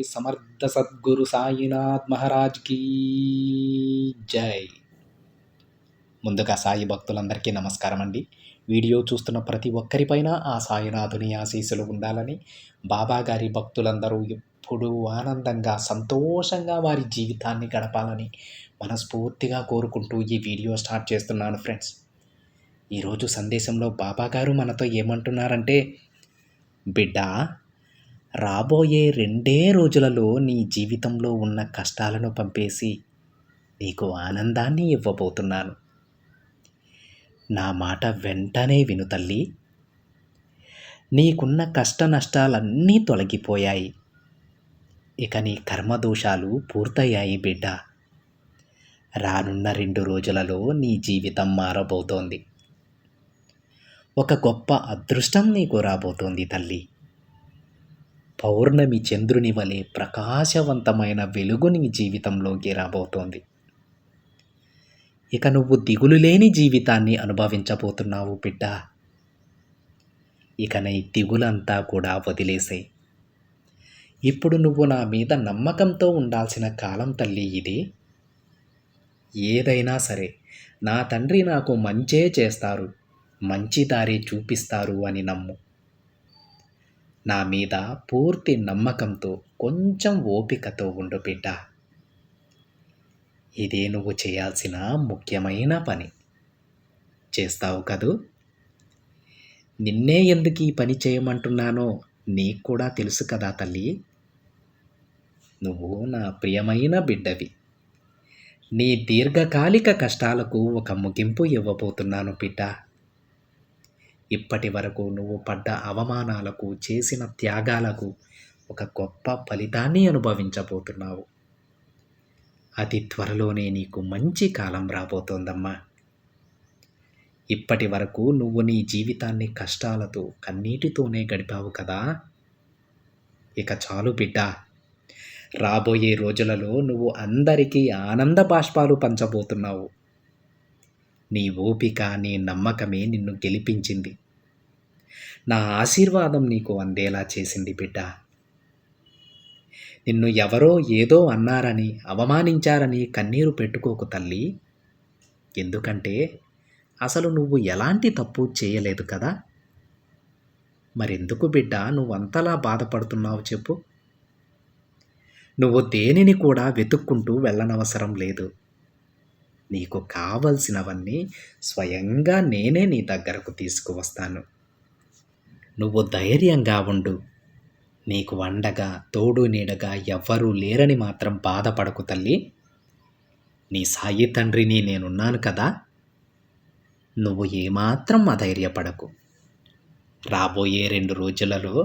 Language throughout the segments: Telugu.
సమర్థ సద్గురు సాయినాథ్ మహారాజ్ కీ జై. ముందుగా సాయి భక్తులందరికీ నమస్కారం అండి. వీడియో చూస్తున్న ప్రతి ఒక్కరిపైన ఆ సాయినాథుని ఆశీస్సులు ఉండాలని, బాబా గారి భక్తులందరూ ఎప్పుడూ ఆనందంగా సంతోషంగా వారి జీవితాన్ని గడపాలని మనస్ఫూర్తిగా కోరుకుంటూ ఈ వీడియో స్టార్ట్ చేస్తున్నాను ఫ్రెండ్స్. ఈరోజు సందేశంలో బాబా గారు మనతో ఏమంటున్నారంటే, బిడ్డ, రాబోయే 2 రోజులలో నీ జీవితంలో ఉన్న కష్టాలను పంపేసి నీకు ఆనందాన్ని ఇవ్వబోతున్నాను. నా మాట వెంటనే విను తల్లి. నీకున్న కష్ట నష్టాలన్నీ తొలగిపోయాయి. ఇక నీ కర్మదోషాలు పూర్తయ్యాయి బిడ్డ. రానున్న 2 రోజులలో నీ జీవితం మారబోతోంది. ఒక గొప్ప అదృష్టం నీకు రాబోతోంది తల్లి. పౌర్ణమి చంద్రుని వలె ప్రకాశవంతమైన వెలుగు నీ జీవితంలోకి రాబోతోంది. ఇక నువ్వు దిగులు లేని జీవితాన్ని అనుభవించబోతున్నావు బిడ్డ. ఇక నీ దిగులంతా కూడా వదిలేసేయ్. ఇప్పుడు నువ్వు నా మీద నమ్మకంతో ఉండాల్సిన కాలం తల్లి ఇది. ఏదైనా సరే నా తండ్రి నాకు మంచే చేస్తారు, మంచి దారి చూపిస్తారు అని నమ్ము. నా మీద పూర్తి నమ్మకంతో కొంచెం ఓపికతో ఉండు బిడ్డ. ఇదే నువ్వు చేయాల్సిన ముఖ్యమైన పని. చేస్తావు కదూ? నిన్నే ఎందుకు ఈ పని చేయమంటున్నానో నీకు కూడా తెలుసు కదా తల్లి. నువ్వు నా ప్రియమైన బిడ్డవి. నీ దీర్ఘకాలిక కష్టాలకు ఒక ముగింపు ఇవ్వబోతున్నాను బిడ్డ. ఇప్పటి వరకు నువ్వు పడ్డ అవమానాలకు, చేసిన త్యాగాలకు ఒక గొప్ప ఫలితాన్ని అనుభవించబోతున్నావు. అతి త్వరలోనే నీకు మంచి కాలం రాబోతోందమ్మా. ఇప్పటి వరకు నువ్వు నీ జీవితాన్ని కష్టాలతో, కన్నీటితోనే గడిపావు కదా. ఇక చాలు బిడ్డ. రాబోయే రోజులలో నువ్వు అందరికీ ఆనంద బాష్పాలు పంచబోతున్నావు. నీ ఓపిక, నీ నమ్మకమే నిన్ను గెలిపించింది. నా ఆశీర్వాదం నీకు అందేలా చేసింది బిడ్డ. నిన్ను ఎవరో ఏదో అన్నారని, అవమానించారని కన్నీరు పెట్టుకోకు తల్లి. ఎందుకంటే అసలు నువ్వు ఎలాంటి తప్పు చేయలేదు కదా. మరెందుకు బిడ్డ నువ్వు అంతలా బాధపడుతున్నావు చెప్పు. నువ్వు దేనిని కూడా వెతుక్కుంటూ వెళ్ళనవసరం లేదు. నీకు కావలసినవన్నీ స్వయంగా నేనే నీ దగ్గరకు తీసుకువస్తాను. నువ్వు ధైర్యంగా ఉండు. నీకు అండగా, తోడు నీడగా ఎవ్వరూ లేరని మాత్రం బాధపడకు తల్లి. నీ సాయి తండ్రిని నేనున్నాను కదా. నువ్వు ఏమాత్రం అధైర్యపడకు. రాబోయే 2 రోజులలో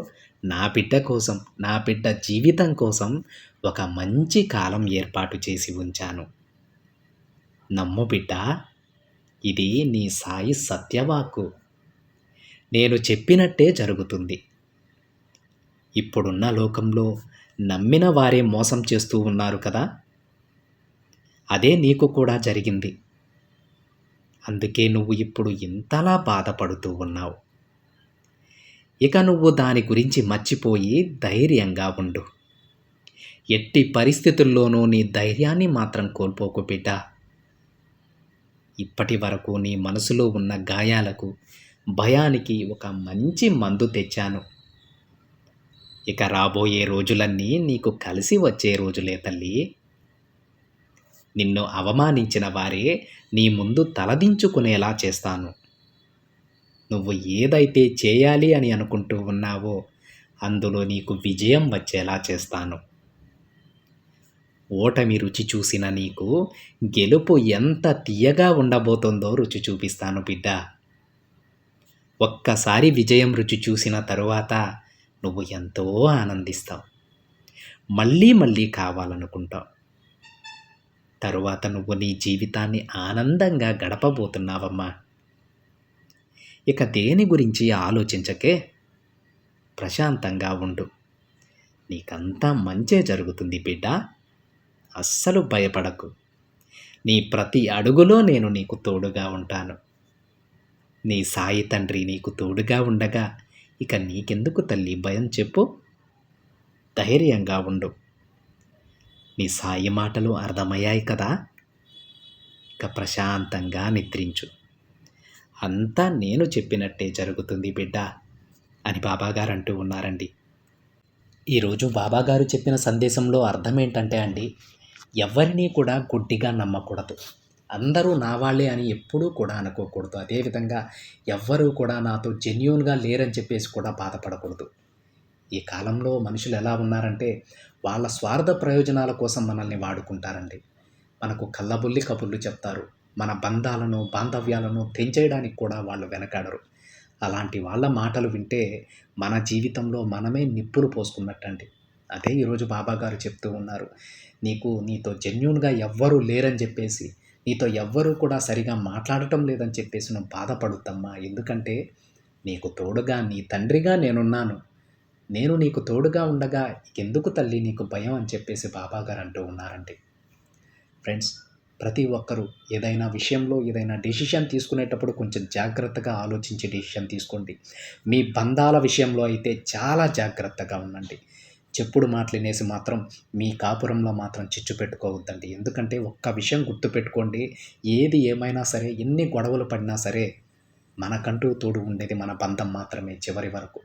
నా బిడ్డ కోసం, నా బిడ్డ జీవితం కోసం ఒక మంచి కాలం ఏర్పాటు చేసి ఉంచాను. నమ్ము బిడ్డ. ఇది నీ సాయి సత్యవాక్కు. నేను చెప్పినట్టే జరుగుతుంది. ఇప్పుడున్న లోకంలో నమ్మిన వారే మోసం చేస్తూ ఉన్నారు కదా. అదే నీకు కూడా జరిగింది. అందుకే నువ్వు ఇప్పుడు ఇంతలా బాధపడుతూ ఉన్నావు. ఇక నువ్వు దాని గురించి మర్చిపోయి ధైర్యంగా ఉండు. ఎట్టి పరిస్థితుల్లోనూ నీ ధైర్యాన్ని మాత్రం కోల్పోకు బిడ్డ. ఇప్పటి వరకు నీ మనసులో ఉన్న గాయాలకు, భయానికి ఒక మంచి మందు తెచ్చాను. ఇక రాబోయే రోజులన్నీ నీకు కలిసి వచ్చే రోజులే తల్లి. నిన్ను అవమానించిన వారే నీ ముందు తలదించుకునేలా చేస్తాను. నువ్వు ఏదైతే చేయాలి అని అనుకుంటూ ఉన్నావో అందులో నీకు విజయం వచ్చేలా చేస్తాను. ఓటమి రుచి చూసిన నీకు గెలుపు ఎంత తీయగా ఉండబోతోందో రుచి చూపిస్తాను బిడ్డ. ఒక్కసారి విజయం రుచి చూసిన తరువాత నువ్వు ఎంతో ఆనందిస్తావు. మళ్ళీ మళ్ళీ కావాలనుకుంటావు. తరువాత నువ్వు నీ జీవితాన్ని ఆనందంగా గడపబోతున్నావమ్మా. ఇక దేని గురించి ఆలోచించకే. ప్రశాంతంగా ఉండు. నీకంతా మంచే జరుగుతుంది బిడ్డ. అస్సలు భయపడకు. నీ ప్రతి అడుగులో నేను నీకు తోడుగా ఉంటాను. నీ సాయి తండ్రి నీకు తోడుగా ఉండగా ఇక నీకెందుకు తల్లి భయం చెప్పు. ధైర్యంగా ఉండు. నీ సాయి మాటలు అర్థమయ్యాయి కదా? ఇక ప్రశాంతంగా నిద్రించు. అంతా నేను చెప్పినట్టే జరుగుతుంది బిడ్డ అని బాబాగారు అంటూ ఉన్నారండి. ఈరోజు బాబాగారు చెప్పిన సందేశంలో అర్థం ఏంటంటే అండి, ఎవరిని కూడా గుడ్డిగా నమ్మకూడదు. అందరూ నా వాళ్ళే అని ఎప్పుడూ కూడా అనుకోకూడదు. అదేవిధంగా ఎవ్వరూ కూడా నాతో జెన్యూన్‌గా లేరని చెప్పేసి కూడా బాధపడకూడదు. ఈ కాలంలో మనుషులు ఎలా ఉన్నారంటే, వాళ్ళ స్వార్థ ప్రయోజనాల కోసం మనల్ని వాడుకుంటారండి. మనకు కల్లబొల్లి కబుర్లు చెప్తారు. మన బంధాలను, బాంధవ్యాలను తెంచేయడానికి కూడా వాళ్ళు వెనకాడరు. అలాంటి వాళ్ళ మాటలు వింటే మన జీవితంలో మనమే నిప్పులు పోసుకున్నట్టండి. అదే ఈరోజు బాబాగారు చెప్తూ ఉన్నారు. నీతో జెన్యూన్‌గా ఎవ్వరూ లేరని చెప్పేసి, నీతో ఎవ్వరూ కూడా సరిగా మాట్లాడటం లేదని చెప్పేసి నువ్వు బాధపడొద్దమ్మా. ఎందుకంటే నీకు తోడుగా నీ తండ్రిగా నేనున్నాను. నేను నీకు తోడుగా ఉండగా ఎందుకు తల్లి నీకు భయం అని చెప్పేసి బాబాగారు అంటూ ఉన్నారండి. ఫ్రెండ్స్, ప్రతి ఒక్కరూ ఏదైనా విషయంలో ఏదైనా డెసిషన్ తీసుకునేటప్పుడు కొంచెం జాగ్రత్తగా ఆలోచించి డెసిషన్ తీసుకోండి. మీ బంధాల విషయంలో అయితే చాలా జాగ్రత్తగా ఉండండి. చెప్పుడు మాటలినేసి మాత్రం మీ కాపురంలో మాత్రం చిచ్చు పెట్టుకోవద్దండి. ఎందుకంటే ఒక్క విషయం గుర్తుపెట్టుకోండి, ఏది ఏమైనా సరే, ఎన్ని గొడవలు పడినా సరే, మనకంటూ తోడు ఉండేది మన బంధం మాత్రమే చివరి వరకు.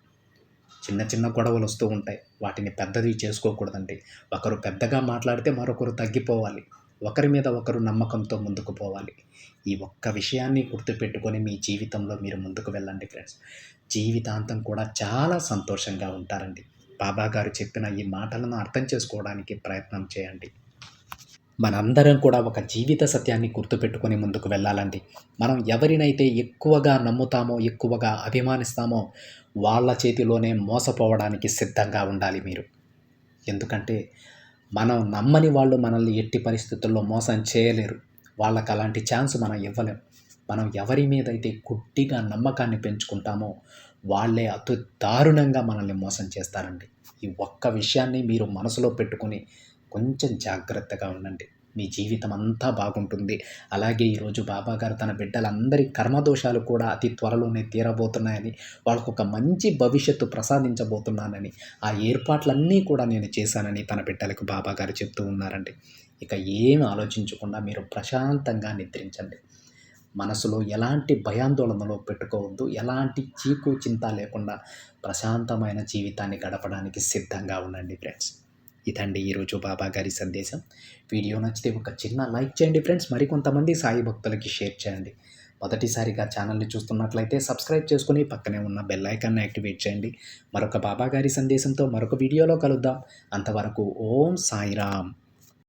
చిన్న చిన్న గొడవలు వస్తూ ఉంటాయి. వాటిని పెద్దది చేసుకోకూడదండి. ఒకరు పెద్దగా మాట్లాడితే మరొకరు తగ్గిపోవాలి. ఒకరి మీద ఒకరు నమ్మకంతో ముందుకు పోవాలి. ఈ ఒక్క విషయాన్ని గుర్తుపెట్టుకొని మీ జీవితంలో మీరు ముందుకు వెళ్ళండి ఫ్రెండ్స్. జీవితాంతం కూడా చాలా సంతోషంగా ఉంటారండి. బాబాగారు చెప్పిన ఈ మాటలను అర్థం చేసుకోవడానికి ప్రయత్నం చేయండి. మనందరం కూడా ఒక జీవిత సత్యాన్ని గుర్తుపెట్టుకొని ముందుకు వెళ్ళాలండి. మనం ఎవరినైతే ఎక్కువగా నమ్ముతామో, ఎక్కువగా అభిమానిస్తామో వాళ్ళ చేతిలోనే మోసపోవడానికి సిద్ధంగా ఉండాలి మీరు. ఎందుకంటే మనం నమ్మని వాళ్ళు మనల్ని ఎట్టి పరిస్థితుల్లో మోసం చేయలేరు. వాళ్ళకి అలాంటి ఛాన్స్ మనం ఇవ్వలేం. మనం ఎవరి మీదైతే గుడ్డిగా నమ్మకాన్ని పెంచుకుంటామో వాళ్ళే అతి దారుణంగా మనల్ని మోసం చేస్తారండి. ఈ ఒక్క విషయాన్ని మీరు మనసులో పెట్టుకొని కొంచెం జాగ్రత్తగా ఉండండి. మీ జీవితం అంతా బాగుంటుంది. అలాగే ఈరోజు బాబాగారు తన బిడ్డలందరి కర్మదోషాలు కూడా అతి త్వరలోనే తీరబోతున్నాయని, వాళ్ళకొక మంచి భవిష్యత్తు ప్రసాదించబోతున్నానని, ఆ ఏర్పాట్లన్నీ కూడా నేను చేశానని తన బిడ్డలకు బాబాగారు చెప్తూ ఉన్నారండి. ఇక ఏమి ఆలోచించకుండా మీరు ప్రశాంతంగా నిద్రించండి. మనసులో ఎలాంటి భయాందోళనలో పెట్టుకోవద్దు. ఎలాంటి చీకు చింత లేకుండా ప్రశాంతమైన జీవితాన్ని గడపడానికి సిద్ధంగా ఉండండి ఫ్రెండ్స్. ఇదండి ఈరోజు బాబాగారి సందేశం. వీడియో నచ్చితే ఒక చిన్న లైక్ చేయండి ఫ్రెండ్స్. మరికొంతమంది సాయి భక్తులకి షేర్ చేయండి. మొదటిసారిగా ఛానల్ని చూస్తున్నట్లయితే సబ్స్క్రైబ్ చేసుకొని పక్కనే ఉన్న బెల్ ఐకాన్ని యాక్టివేట్ చేయండి. మరొక బాబాగారి సందేశంతో మరొక వీడియోలో కలుద్దాం. అంతవరకు ఓం సాయిరామ్.